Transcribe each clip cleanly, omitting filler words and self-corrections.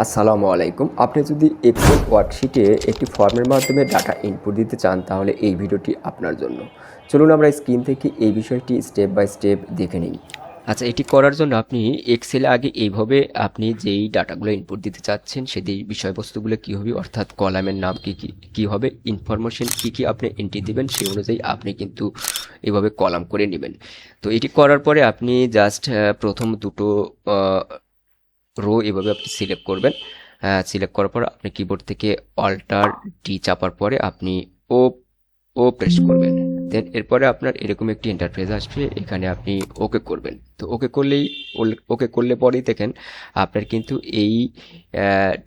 আসসালামু আলাইকুম। আপনি যদি এক্সেল ওয়ার্কশিটে একটি ফর্মের মাধ্যমে ডাটা ইনপুট দিতে চান তাহলে এই ভিডিওটি আপনার জন্য। চলুন আমরা স্ক্রিন থেকে এই বিষয়টি স্টেপ বাই স্টেপ দেখে নিই। আচ্ছা, এটি করার জন্য আপনি এক্সেলে আগে এইভাবে আপনি যেই ডাটাগুলো ইনপুট দিতে চাচ্ছেন সেটি বিষয়বস্তুগুলো কী হবে, অর্থাৎ কলামের নাম কী হবে, ইনফরমেশন কী আপনি এন্ট্রি দিবেন সেই অনুযায়ী আপনি কিন্তু এভাবে কলাম করে নেবেন। তো এটি করার পরে আপনি জাস্ট প্রথম দুটো রো এভাবে আপনি সিলেক্ট করবেন। সিলেক্ট করার পর আপনি কিবোর্ড থেকে অল্টার ডি চাপার পরে আপনি ও ও প্রেস করবেন। দেন এরপরে আপনার এরকম একটি ইন্টারফেস আসবে, এখানে আপনি ওকে করবেন। তো ওকে করলে পরেই দেখেন আপনার কিন্তু এই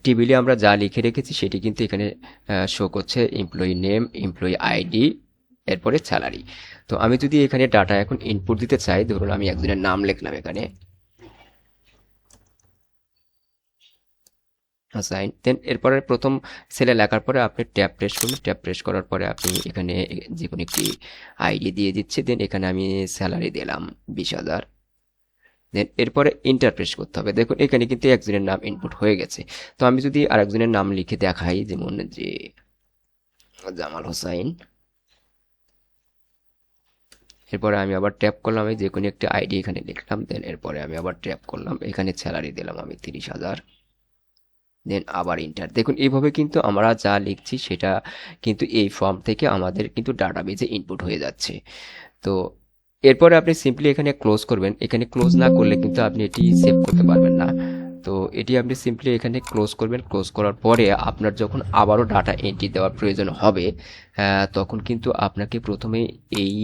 টেবিলে আমরা যা লিখে রেখেছি সেটি কিন্তু এখানে শো করছে, এমপ্লয়ি নেম, এমপ্লয়ি আইডি, এরপরে স্যালারি। তো আমি যদি এখানে ডাটা এখন ইনপুট দিতে চাই, ধরুন আমি একজনের নাম লিখলাম এখানে সাইন, দেন এরপরে প্রথম সেলে লেখার পরে আপনি ট্যাব প্রেস করবেন। ট্যাব প্রেস করার পরে আপনি এখানে যে কোনো একটি আইডি দিয়ে দিচ্ছি। দেন এখানে আমি স্যালারি দিলাম 20,000। দেন এরপরে এন্টার প্রেস করতে হবে। দেখুন এখানে কিন্তু একজনের নাম ইনপুট হয়ে গেছে। তো আমি যদি আরেকজনের নাম লিখে দেখাই, যেমন যে জামাল হোসাইন, এরপরে আমি আবার ট্যাপ করলাম, আমি যে কোনো একটি আইডি এখানে লিখলাম। দেন এরপরে আমি আবার ট্যাপ করলাম, এখানে স্যালারি দিলাম আমি 30,000। দেন আবার ইন্টার। দেখুন এইভাবে কিন্তু আমরা যা লিখছি সেটা কিন্তু এই ফর্ম থেকে আমাদের কিন্তু ডাটাবেজে ইনপুট হয়ে যাচ্ছে। তো এরপরে আপনি সিম্পলি এখানে ক্লোজ করবেন। এখানে ক্লোজ না করলে কিন্তু আপনি এটি সেভ করতে পারবেন না। তো এটি আপনি সিম্পলি এখানে ক্লোজ করবেন। ক্লোজ করার পরে আপনার যখন আবারও ডাটা এন্ট্রি দেওয়ার প্রয়োজন হবে তখন কিন্তু আপনাকে প্রথমে এই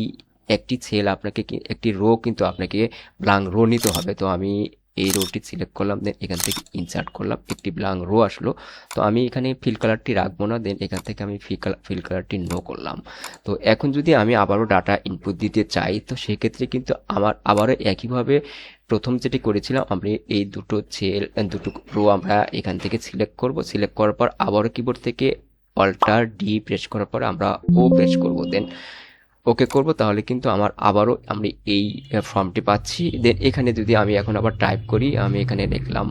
একটি সেল আপনাকে একটি রো কিন্তু আপনাকে ব্লাঙ্ক রো নিতে হবে। তো আমি এই রোটি সিলেক্ট করলাম, দেন এখান থেকে ইনসার্ট করলাম, একটি ব্লাঙ্ক রো আসলো। তো আমি এখানে ফিল কালারটি রাখবো না, দেন এখান থেকে আমি ফিল কালারটি নো করলাম। তো এখন যদি আমি আবারও ডাটা ইনপুট দিতে চাই তো সেক্ষেত্রে কিন্তু আমার আবারও একইভাবে প্রথম যেটি করেছিলাম আমি এই দুটো রো আমরা এখান থেকে সিলেক্ট করব। সিলেক্ট করার পর আবারও কিবোর্ড থেকে অল্টার ডি প্রেস করার পর আমরা ও প্রেস করব, দেন ওকে করব। তাহলে কিন্তু আমার আবারও আমি এই ফর্মটি পাচ্ছি। দেন এখানে যদি আমি এখন আবার টাইপ করি, আমি এখানে লিখলাম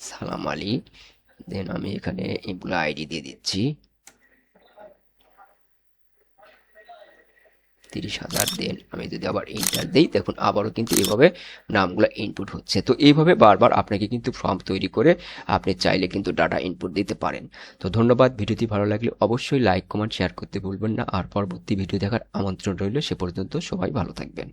সালাম আলী। দেন আমি এখানে এমপ্লয় আইডি দিয়ে দিচ্ছি 30,000। দেন আমি যদি আবার এন্টার দিই, দেখুন আবারও কিন্তু এইভাবে নামগুলো ইনপুট হচ্ছে। তো এইভাবে বারবার আপনাকে কিন্তু ফর্ম তৈরি করে আপনি চাইলে কিন্তু ডাটা ইনপুট দিতে পারেন। তো ধন্যবাদ। ভিডিওটি ভালো লাগলে অবশ্যই লাইক, কমেন্ট, শেয়ার করতে ভুলবেন না। আর পরবর্তী ভিডিও দেখার আমন্ত্রণ রইল। সে পর্যন্ত সবাই ভালো থাকবেন।